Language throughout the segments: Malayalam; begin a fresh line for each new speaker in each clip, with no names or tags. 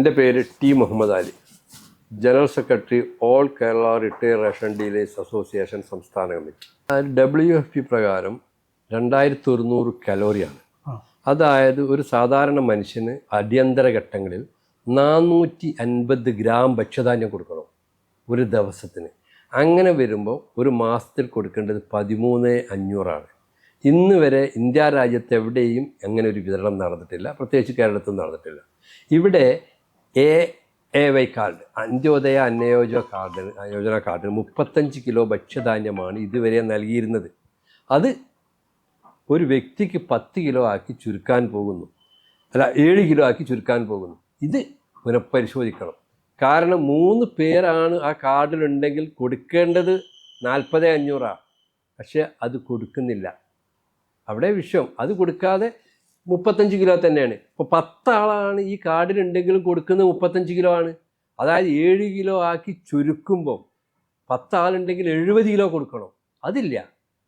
എൻ്റെ പേര് T Muhammad Ali, general secretary all Kerala retire ration dealers association സംസ്ഥാന കമ്മിറ്റി. WFP പ്രകാരം 2100 കലോറിയാണ്. അതായത് ഒരു സാധാരണ മനുഷ്യന് അടിയന്തര ഘട്ടങ്ങളിൽ 450 ഗ്രാം ഭക്ഷ്യധാന്യം കൊടുക്കണം ഒരു ദിവസത്തിന്. അങ്ങനെ വരുമ്പോൾ ഒരു മാസത്തിൽ കൊടുക്കേണ്ടത് 13,500 ഇന്ന് വരെ ഇന്ത്യ രാജ്യത്ത് എവിടെയും അങ്ങനെ ഒരു വിതരണം നടന്നിട്ടില്ല, പ്രത്യേകിച്ച് കേരളത്തിൽ നടന്നിട്ടില്ല. ഇവിടെ AAY card, Antyodaya Yojana card 35 kilo ഭക്ഷ്യധാന്യമാണ് ഇതുവരെ നൽകിയിരുന്നത്. അത് ഒരു വ്യക്തിക്ക് 10 കിലോ ആക്കി ചുരുക്കാൻ പോകുന്നു, 7 കിലോ ആക്കി ചുരുക്കാൻ പോകുന്നു. ഇത് പുനഃപരിശോധിക്കണം. കാരണം 3 പേരാണ് ആ കാർഡിലുണ്ടെങ്കിൽ കൊടുക്കേണ്ടത് 40,500, പക്ഷേ അത് കൊടുക്കുന്നില്ല. അവിടെ വിഷയം. അത് കൊടുക്കാതെ 35 കിലോ തന്നെയാണ്. ഇപ്പോൾ 10 ആളാണ് ഈ കാർഡിലുണ്ടെങ്കിലും കൊടുക്കുന്നത് 35 കിലോ ആണ്. അതായത് 7 കിലോ ആക്കി ചുരുക്കുമ്പോൾ 10 ആളുണ്ടെങ്കിൽ 70 കിലോ കൊടുക്കണം. അതില്ല,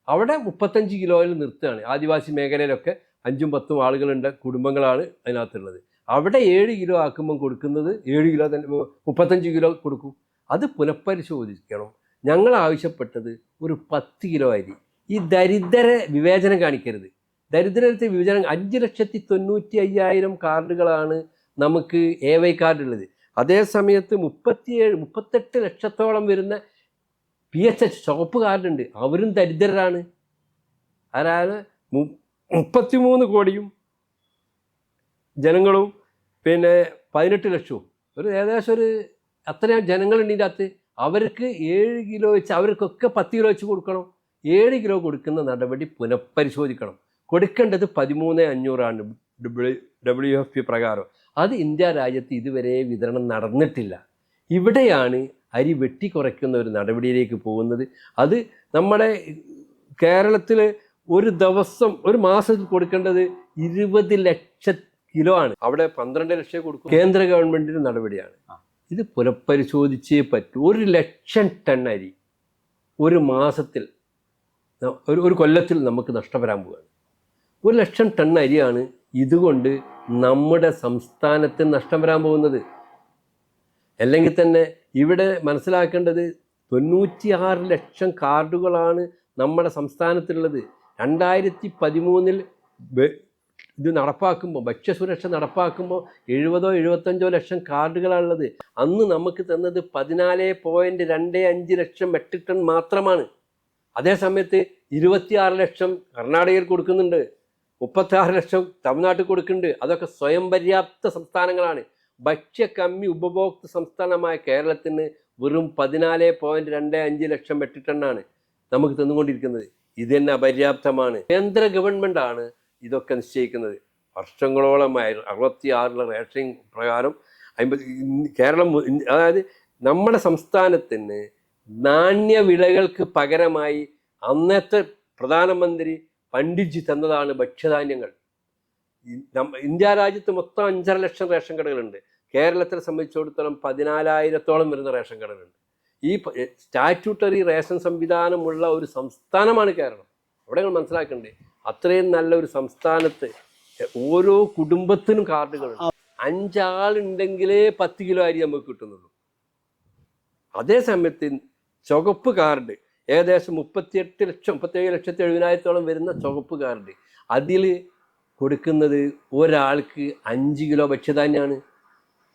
അവിടെ 35 കിലോയിൽ നിർത്തുകയാണ്. ആദിവാസി മേഖലയിലൊക്കെ 5ഉം 10ഉം ആളുകളുണ്ട്, കുടുംബങ്ങളാണ് അതിനകത്തുള്ളത്. അവിടെ 7 കിലോ ആക്കുമ്പം കൊടുക്കുന്നത് 7 കിലോ തന്നെ, 35 കിലോ കൊടുക്കും. അത് പുനഃപരിശോധിക്കണം. ഞങ്ങൾ ആവശ്യപ്പെട്ടത് ഒരു 10 കിലോ അരി. ഈ ദരിദ്ര വിവേചനം കാണിക്കരുത്. ദരിദ്രത്തെ വിവേചനം. 5,90,500 കാർഡുകളാണ് നമുക്ക് AY കാർഡുള്ളത്. അതേ സമയത്ത് 38 ലക്ഷത്തോളം വരുന്ന PHH ചുവപ്പ് കാർഡുണ്ട്. അവരും ദരിദ്രരാണ്. അതായത് 33 കോടിയും ജനങ്ങളും 18 ലക്ഷവും, ഏകദേശം അത്രയും ജനങ്ങളുണ്ട് ഇതിൻ്റെ അകത്ത്. അവർക്ക് 7 കിലോ വെച്ച്, അവർക്കൊക്കെ 10 കിലോ വെച്ച് കൊടുക്കണം. 7 കിലോ കൊടുക്കുന്ന നടപടി പുനഃപരിശോധിക്കണം. കൊടുക്കേണ്ടത് 13,500 WFP പ്രകാരം. അത് ഇന്ത്യ രാജ്യത്ത് ഇതുവരെ വിതരണം നടന്നിട്ടില്ല. ഇവിടെയാണ് അരി വെട്ടിക്കുറയ്ക്കുന്ന ഒരു നടപടിയിലേക്ക് പോകുന്നത്. അത് നമ്മുടെ കേരളത്തിൽ ഒരു ദിവസം, ഒരു മാസത്തിൽ കൊടുക്കേണ്ടത് 20 ലക്ഷം കിലോ ആണ്. അവിടെ 12 ലക്ഷം കൊടുക്കും. കേന്ദ്ര ഗവൺമെൻറ്റിൻ്റെ നടപടിയാണ്. ഇത് പുനഃപരിശോധിച്ചേ പറ്റൂ. 1 ലക്ഷം ടൺ അരി ഒരു മാസത്തിൽ, ഒരു കൊല്ലത്തിൽ നമുക്ക് നഷ്ടപ്പെടാൻ പോവുകയാണ്. 1 ലക്ഷം ടൺ അരിയാണ് ഇതുകൊണ്ട് നമ്മുടെ സംസ്ഥാനത്തിന് നഷ്ടം വരാൻ പോകുന്നത്. അല്ലെങ്കിൽ തന്നെ ഇവിടെ മനസ്സിലാക്കേണ്ടത് 96 ലക്ഷം കാർഡുകളാണ് നമ്മുടെ സംസ്ഥാനത്തുള്ളത്. 2013 ഇത് നടപ്പാക്കുമ്പോൾ, ഭക്ഷ്യസുരക്ഷ നടപ്പാക്കുമ്പോൾ 70-75 ലക്ഷം കാർഡുകളാണുള്ളത്. അന്ന് നമുക്ക് തന്നത് 14.25 ലക്ഷം മെട്രിക് ടൺ മാത്രമാണ്. അതേ സമയത്ത് 26 ലക്ഷം കർണാടകയിൽ കൊടുക്കുന്നുണ്ട്, 36 ലക്ഷം തമിഴ്നാട്ടിൽ കൊടുക്കുന്നുണ്ട്. അതൊക്കെ സ്വയം പര്യാപ്ത സംസ്ഥാനങ്ങളാണ്. ഭക്ഷ്യകമ്മി ഉപഭോക്തൃ സംസ്ഥാനമായ കേരളത്തിന് വെറും 14.25 ലക്ഷം മെട്രിക് ടണ്ണാണ് നമുക്ക് തന്നുകൊണ്ടിരിക്കുന്നത്. ഇത് തന്നെ അപര്യാപ്തമാണ്. കേന്ദ്ര ഗവൺമെൻറ്റാണ് ഇതൊക്കെ നിശ്ചയിക്കുന്നത്. വർഷങ്ങളോളമായി 66 റേഷനിങ് പ്രകാരം 50 കേരളം, അതായത് നമ്മുടെ സംസ്ഥാനത്തിന് നാണ്യവിളകൾക്ക് പകരമായി അന്നത്തെ പ്രധാനമന്ത്രി പണ്ഡിറ്റ്ജി തന്നതാണ് ഭക്ഷ്യധാന്യങ്ങൾ. ഇന്ത്യ രാജ്യത്ത് മൊത്തം 5.5 ലക്ഷം റേഷൻ കടകളുണ്ട്. കേരളത്തെ സംബന്ധിച്ചിടത്തോളം 14,000-ഓളം വരുന്ന റേഷൻ കടകളുണ്ട്. ഈ സ്റ്റാറ്റ്യൂട്ടറി റേഷൻ സംവിധാനമുള്ള ഒരു സംസ്ഥാനമാണ് കേരളം. അവിടെ നിങ്ങൾ മനസ്സിലാക്കണ്ടേ, അത്രയും നല്ലൊരു സംസ്ഥാനത്ത് ഓരോ കുടുംബത്തിനും കാർഡുകളുണ്ട്. 5 ആളുണ്ടെങ്കിലേ 10 കിലോ അരി നമുക്ക് കിട്ടുന്നുള്ളൂ. അതേ സമയത്ത് ചുവപ്പ് കാർഡ് ഏകദേശം 37,70,000 വരുന്ന ചുവപ്പ് കാർഡ്, അതിൽ കൊടുക്കുന്നത് ഒരാൾക്ക് 5 കിലോ ഭക്ഷ്യധാന്യമാണ്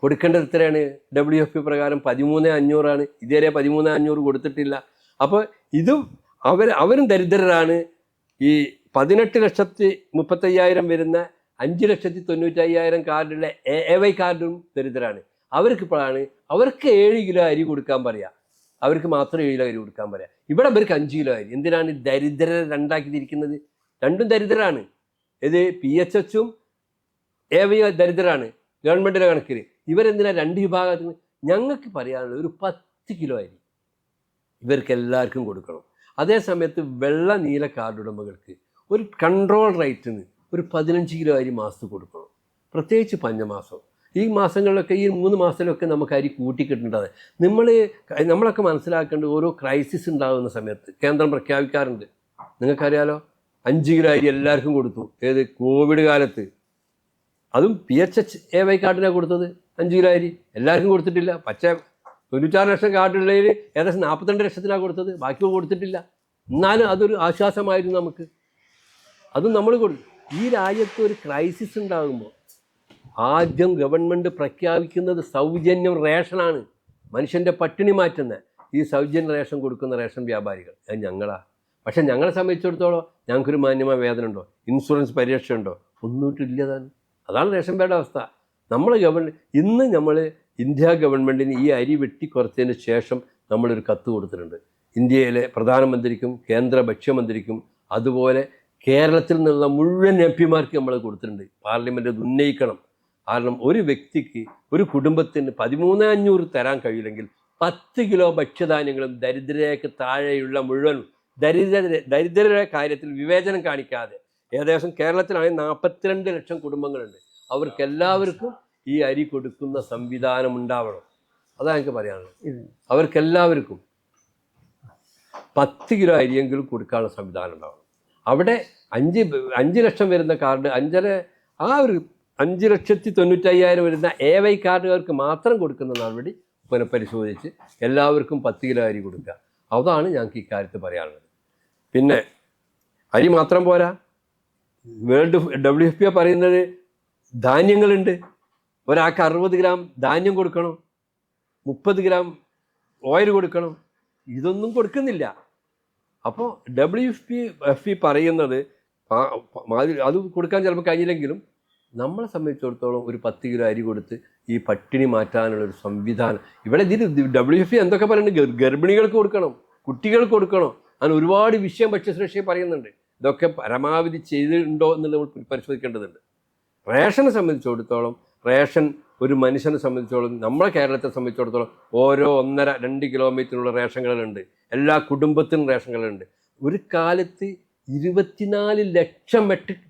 കൊടുക്കേണ്ടത്. എത്രയാണ്? WFP പ്രകാരം 13,500. ഇതുവരെ 13,500 കൊടുത്തിട്ടില്ല. അപ്പോൾ ഇതും അവരും ദരിദ്രരാണ്. ഈ 18,35,000 വരുന്ന 5,95,000 കാർഡുള്ള AY കാർഡും ദരിദ്രരാണ്. അവർക്കിപ്പോഴാണ് അവർക്ക് 7 കിലോ അരി കൊടുക്കാൻ പറയാം. അവർക്ക് മാത്രം 7 കിലോ അരി കൊടുക്കാൻ പറയാം. ഇവിടെ അവർക്ക് 5 കിലോ അരി. എന്തിനാണ് ദരിദ്രരെ രണ്ടാക്കി തിരിക്കുന്നത്? രണ്ടും ദരിദ്രരാണ്. ഇത് PHHും AY ദരിദ്രരാണ് ഗവൺമെൻറ്റിൻ്റെ കണക്കിൽ. ഇവരെന്തിനാ 2 വിഭാഗത്തിന്? ഞങ്ങൾക്ക് പറയാനുള്ളത് ഒരു 10 കിലോ അരി ഇവർക്ക് എല്ലാവർക്കും കൊടുക്കണം. അതേ സമയത്ത് വെള്ള നീല കാർഡ് ഉടമകൾക്ക് ഒരു കൺട്രോൾ റേറ്റിന് ഒരു 15 കിലോ അരി മാസത്തിൽ കൊടുക്കണം. പ്രത്യേകിച്ച് പഞ്ഞമാസം, ഈ മാസങ്ങളിലൊക്കെ, ഈ 3 മാസത്തിലൊക്കെ നമുക്ക് അരി കൂട്ടിക്കിട്ടേണ്ടത്. നമ്മളൊക്കെ മനസ്സിലാക്കേണ്ടത്, ഓരോ ക്രൈസിസ് ഉണ്ടാകുന്ന സമയത്ത് കേന്ദ്രം പ്രഖ്യാപിക്കാറുണ്ട്. നിങ്ങൾക്കറിയാലോ, 5 കിലോ അരി എല്ലാവർക്കും കൊടുത്തു. ഏത്? കോവിഡ് കാലത്ത്. അതും PHH AY കാർഡിനാണ് കൊടുത്തത്. 5 കിലോ അരി എല്ലാവർക്കും കൊടുത്തിട്ടില്ല. 96 ലക്ഷം കാർഡുള്ളതിൽ ഏകദേശം 42 ലക്ഷത്തിനാണ് കൊടുത്തത്, ബാക്കി കൊടുത്തിട്ടില്ല. എന്നാലും അതൊരു ആശ്വാസമായിരുന്നു നമുക്ക്. അതും നമ്മൾ കൊടുത്തു. ഈ രാജ്യത്ത് ഒരു ക്രൈസിസ് ഉണ്ടാകുമ്പോൾ ആദ്യം ഗവൺമെൻറ് പ്രഖ്യാപിക്കുന്നത് സൗജന്യം റേഷനാണ്. മനുഷ്യൻ്റെ പട്ടിണി മാറ്റുന്ന ഈ സൗജന്യ റേഷൻ കൊടുക്കുന്ന റേഷൻ വ്യാപാരികൾ അത് ഞങ്ങളാ. പക്ഷെ ഞങ്ങളെ സംബന്ധിച്ചിടത്തോളം ഞങ്ങൾക്കൊരു മാന്യമായ വേതനം ഉണ്ടോ, ഇൻഷുറൻസ് പരിരക്ഷ ഉണ്ടോ, ഒന്നുമിട്ടില്ല താനും. അതാണ് റേഷൻ കാർഡ് അവസ്ഥ. ഇന്ന് നമ്മൾ ഇന്ത്യ ഗവൺമെൻറ്റിന് ഈ അരി വെട്ടിക്കുറച്ചതിന് ശേഷം നമ്മളൊരു കത്ത് കൊടുത്തിട്ടുണ്ട് ഇന്ത്യയിലെ പ്രധാനമന്ത്രിക്കും കേന്ദ്ര ഭക്ഷ്യമന്ത്രിക്കും, അതുപോലെ കേരളത്തിൽ നിന്നുള്ള മുഴുവൻ MP-മാർക്ക് നമ്മൾ കൊടുത്തിട്ടുണ്ട്. പാർലമെൻറ്റ് ഉന്നയിക്കണം. കാരണം ഒരു വ്യക്തിക്ക്, ഒരു കുടുംബത്തിന് 13,500 തരാൻ കഴിയില്ലെങ്കിൽ 10 കിലോ ഭക്ഷ്യധാന്യങ്ങളും ദരിദ്രരേഖയ്ക്ക് താഴെയുള്ള മുഴുവൻ ദരിദ്രരുടെ കാര്യത്തിൽ വിവേചനം കാണിക്കാതെ, ഏകദേശം കേരളത്തിലാണെങ്കിൽ 42 ലക്ഷം കുടുംബങ്ങളുണ്ട്, അവർക്കെല്ലാവർക്കും ഈ അരി കൊടുക്കുന്ന സംവിധാനം ഉണ്ടാവണം. അതാണ് എനിക്ക് പറയാനുള്ളത്. അവർക്കെല്ലാവർക്കും 10 കിലോ അരിയെങ്കിലും കൊടുക്കാനുള്ള സംവിധാനം ഉണ്ടാവണം. അവിടെ 5 ലക്ഷം വരുന്ന കാർഡ് 5,95,000 വരുന്ന AY കാർഡുകാർക്ക് മാത്രം കൊടുക്കുന്ന നടപടി പുനഃപരിശോധിച്ച് എല്ലാവർക്കും 10 കിലോ അരി കൊടുക്കുക. അതാണ് ഞങ്ങൾക്ക് ഇക്കാര്യത്തിൽ പറയാനുള്ളത്. പിന്നെ അരി മാത്രം പോരാ, WFP പറയുന്നത് ധാന്യങ്ങളുണ്ട്. ഒരാൾക്ക് 60 ഗ്രാം ധാന്യം കൊടുക്കണം, 30 ഗ്രാം ഓയിൽ കൊടുക്കണം. ഇതൊന്നും കൊടുക്കുന്നില്ല. അപ്പോൾ WFP പറയുന്നത് അത് കൊടുക്കാൻ ചിലപ്പോൾ കഴിയില്ലെങ്കിലും നമ്മളെ സംബന്ധിച്ചിടത്തോളം ഒരു 10 കിലോ അരി കൊടുത്ത് ഈ പട്ടിണി മാറ്റാനുള്ളൊരു സംവിധാനം ഇവിടെ WFP എന്തൊക്കെ പറയുന്നുണ്ട്, ഗർഭിണികൾക്ക് കൊടുക്കണം, കുട്ടികൾക്ക് കൊടുക്കണം, അങ്ങനെ ഒരുപാട് വിഷയം ഭക്ഷ്യസുരക്ഷയെ പറയുന്നുണ്ട്. ഇതൊക്കെ പരമാവധി ചെയ്തിട്ടുണ്ടോ എന്നുള്ളത് നമ്മൾ പരിശോധിക്കേണ്ടതുണ്ട്. റേഷനെ സംബന്ധിച്ചിടത്തോളം, റേഷൻ ഒരു മനുഷ്യനെ സംബന്ധിച്ചോളം, നമ്മളെ കേരളത്തെ സംബന്ധിച്ചിടത്തോളം ഓരോ 1.5-2 കിലോമീറ്ററിനുള്ള റേഷൻ കടകളുണ്ട്. എല്ലാ കുടുംബത്തിനും റേഷൻ കടകളുണ്ട്. ഒരു കാലത്ത് 24 ലക്ഷം മെട്രിക്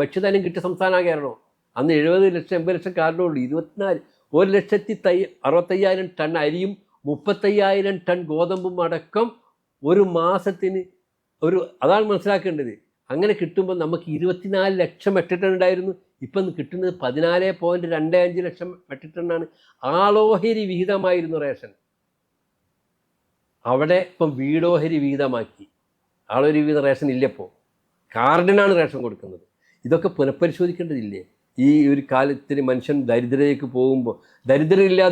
ഭക്ഷ്യധാന്യം കിട്ടിയ സംസ്ഥാനമാണ് കേരളം. അന്ന് 70 ലക്ഷം 80 ലക്ഷം കാർഡുള്ളൂ. 1,65,000 ടൺ അരിയും 35,000 ടൺ ഗോതമ്പും അടക്കം ഒരു മാസത്തിന് അതാണ് മനസ്സിലാക്കേണ്ടത്. അങ്ങനെ കിട്ടുമ്പോൾ നമുക്ക് 24 ലക്ഷം മെട്രിക് ടൺ ഉണ്ടായിരുന്നു. ഇപ്പം കിട്ടുന്നത് 14.25 ലക്ഷം മെട്രിക് ടണ്ണാണ്. ആളോഹരി വിഹിതമായിരുന്നു റേഷൻ. അവിടെ ഇപ്പം വീടോഹരി വിഹിതമാക്കി. ആളോഹരി വിഹിതം റേഷൻ ഇല്ലപ്പോൾ, കാർഡിനാണ് റേഷൻ കൊടുക്കുന്നത്. ഇതൊക്കെ പുനഃപരിശോധിക്കേണ്ടതില്ലേ? ഈ ഒരു കാലത്തിന് മനുഷ്യൻ ദരിദ്രതയിലേക്ക് പോകുമ്പോൾ, ദരിദ്രരില്ല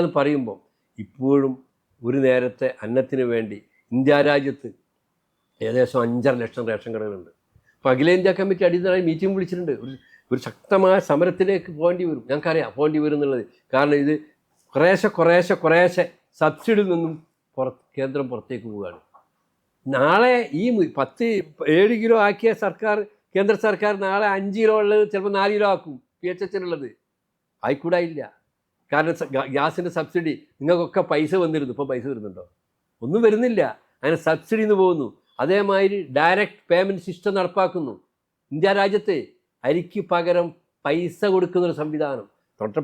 എന്ന് പറയുമ്പോൾ ഇപ്പോഴും ഒരു നേരത്തെ അന്നത്തിന് വേണ്ടി ഇന്ത്യ രാജ്യത്ത് ഏകദേശം 5.5 ലക്ഷം റേഷൻ കടകളുണ്ട്. അപ്പോൾ അഖിലേന്ത്യാ കമ്മിറ്റി അടിയന്തരമായി മീറ്റിംഗ് വിളിച്ചിട്ടുണ്ട്. ഒരു ശക്തമായ സമരത്തിലേക്ക് പോകേണ്ടി വരും. ഞങ്ങൾക്കറിയാം പോകേണ്ടി വരും എന്നുള്ളത്. കാരണം ഇത് കുറേശ്ശെ സബ്സിഡിയിൽ നിന്നും കേന്ദ്രം പുറത്തേക്ക് പോവുകയാണ്. നാളെ ഈ 7 കിലോ ആക്കിയ കേന്ദ്ര സർക്കാർ നാളെ 5 കിലോ ഉള്ളത് ചിലപ്പോൾ 4 കിലോ ആക്കും. PHHനുള്ളത് ആയിക്കൂടായില്ല. കാരണം ഗ്യാസിൻ്റെ സബ്സിഡി നിങ്ങൾക്കൊക്കെ പൈസ വന്നിരുന്നു, ഇപ്പോൾ പൈസ വരുന്നുണ്ടോ? ഒന്നും വരുന്നില്ല. അങ്ങനെ സബ്സിഡി നിന്ന് പോകുന്നു. അതേമാതിരി ഡയറക്റ്റ് പേയ്മെൻറ്റ് സിസ്റ്റം നടപ്പാക്കുന്നു. ഇന്ത്യ രാജ്യത്തെ അരിക്ക് പകരം പൈസ കൊടുക്കുന്നൊരു സംവിധാനം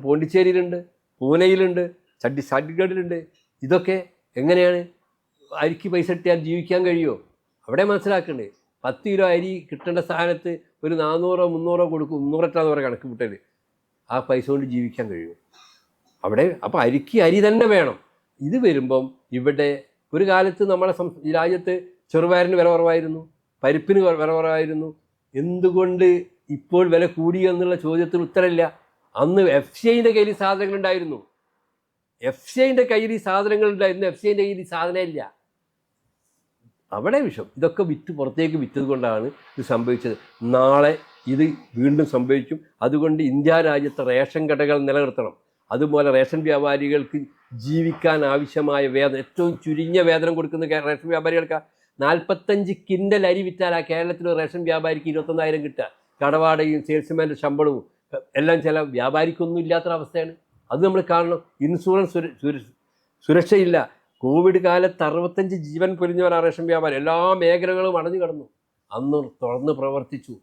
പോണ്ടിച്ചേരിയിലുണ്ട്, പൂനെയിലുണ്ട്, ഛത്തീസ്ഗഡിലുണ്ട്. ഇതൊക്കെ എങ്ങനെയാണ്? അരിക്ക് പൈസ കിട്ടിയാൽ ജീവിക്കാൻ കഴിയുമോ? അവിടെ മനസ്സിലാക്കണ്ടേ. 10 കിലോ അരി കിട്ടേണ്ട സ്ഥാനത്ത് ഒരു 400-300 കൊടുക്കും. 300 വരെ കണക്ക് കൂട്ടൽ. ആ പൈസ കൊണ്ട് ജീവിക്കാൻ കഴിയുമോ അവിടെ? അപ്പോൾ അരി തന്നെ വേണം. ഇത് വരുമ്പം ഇവിടെ ഒരു കാലത്ത് നമ്മുടെ രാജ്യത്ത് ചെറുപയറിന് വില കുറവായിരുന്നു, പരിപ്പിന് വില കുറവായിരുന്നു. എന്തുകൊണ്ട് ഇപ്പോൾ വില കൂടി എന്നുള്ള ചോദ്യത്തിന് ഉത്തരമില്ല. അന്ന് FCIൻ്റെ കയ്യിൽ സാധനങ്ങളുണ്ടായിരുന്നു. FCIൻ്റെ കയ്യിൽ സാധനങ്ങളുണ്ടായിരുന്നു. FCIൻ്റെ കയ്യിൽ സാധനമില്ല. അവിടെ വിഷം. ഇതൊക്കെ പുറത്തേക്ക് വിറ്റത് കൊണ്ടാണ് ഇത് സംഭവിച്ചത്. നാളെ ഇത് വീണ്ടും സംഭവിക്കും. അതുകൊണ്ട് ഇന്ത്യ രാജ്യത്തെ റേഷൻ കടകൾ നിലനിർത്തണം. അതുപോലെ റേഷൻ വ്യാപാരികൾക്ക് ജീവിക്കാൻ ആവശ്യമായ വേതനം, ഏറ്റവും ചുരുങ്ങിയ വേതനം കൊടുക്കുന്ന റേഷൻ വ്യാപാരികൾക്ക് 45 കിൻഡൽ അരി വിറ്റാൽ ആ കേരളത്തിലെ റേഷൻ വ്യാപാരിക്ക് 21,000 കിട്ടുക. കടവാടകയും സെയിൽസ്മാൻ്റെ ശമ്പളവും എല്ലാം ചില വ്യാപാരിക്കൊന്നും ഇല്ലാത്തൊരവസ്ഥയാണ്. അത് നമ്മൾ കാണണം. ഇൻഷുറൻസ് സുരക്ഷയില്ല. കോവിഡ് കാലത്ത് 65 ജീവൻ പൊലിഞ്ഞവരാണ് റേഷൻ വ്യാപാരി. എല്ലാ മേഖലകളും അടഞ്ഞു കിടന്നു. അന്ന് തുറന്ന് പ്രവർത്തിച്ചു.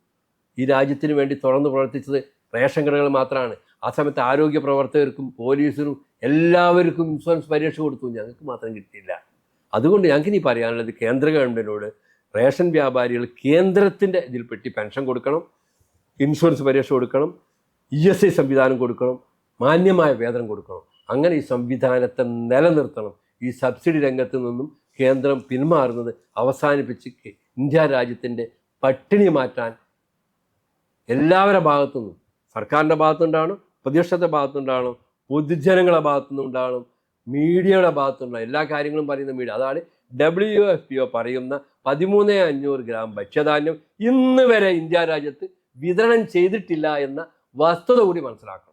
ഈ രാജ്യത്തിന് വേണ്ടി തുറന്ന് പ്രവർത്തിച്ചത് റേഷൻ കടകൾ മാത്രമാണ്. ആ സമയത്ത് ആരോഗ്യ പ്രവർത്തകർക്കും പോലീസിനും എല്ലാവർക്കും ഇൻഷുറൻസ് പരിരക്ഷ കൊടുത്തു. ഞങ്ങൾക്ക് മാത്രം കിട്ടിയില്ല. അതുകൊണ്ട് ഞങ്ങൾക്ക് ഇനി പറയാനുള്ളത് കേന്ദ്ര ഗവൺമെൻറ്റിനോട് റേഷൻ വ്യാപാരികൾ കേന്ദ്രത്തിൻ്റെ ഇതിൽപ്പെട്ടി പെൻഷൻ കൊടുക്കണം, ഇൻഷുറൻസ് പരിരക്ഷ കൊടുക്കണം, ESI സംവിധാനം കൊടുക്കണം. മാന്യമായ വേതനം കൊടുക്കണം. അങ്ങനെ ഈ സംവിധാനത്തെ നിലനിർത്തണം. ഈ സബ്സിഡി രംഗത്ത് നിന്നും കേന്ദ്രം പിന്മാറുന്നത് അവസാനിപ്പിച്ച് ഇന്ത്യ രാജ്യത്തിൻ്റെ പട്ടിണി മാറ്റാൻ എല്ലാവരുടെ ഭാഗത്തുനിന്നും, സർക്കാരിൻ്റെ ഭാഗത്തുനിന്നുണ്ടാവണം, പ്രതിപക്ഷത്തെ ഭാഗത്തുനിന്നുണ്ടാവണം, പൊതുജനങ്ങളുടെ ഭാഗത്തുനിന്നുണ്ടാവണം, മീഡിയയുടെ ഭാഗത്തുനിന്നുണ്ടാവണം. എല്ലാ കാര്യങ്ങളും പറയുന്ന മീഡിയ. അതാണ് WFPO പറയുന്ന 13,500 ഗ്രാം ഭക്ഷ്യധാന്യം ഇന്ന് വരെ ഇന്ത്യ രാജ്യത്ത് വിതരണം ചെയ്തിട്ടില്ല എന്ന വസ്തുത കൂടി മനസ്സിലാക്കണം.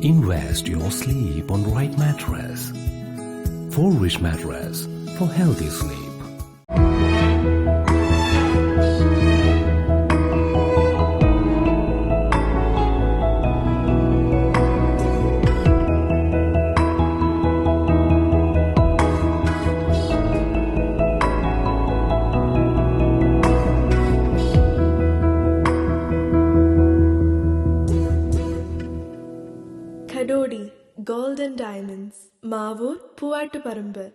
Invest your sleep on right mattress. Forwish mattress for healthy sleep.
Kadodi Gold and Diamonds, Mavur, Puvattuparambur.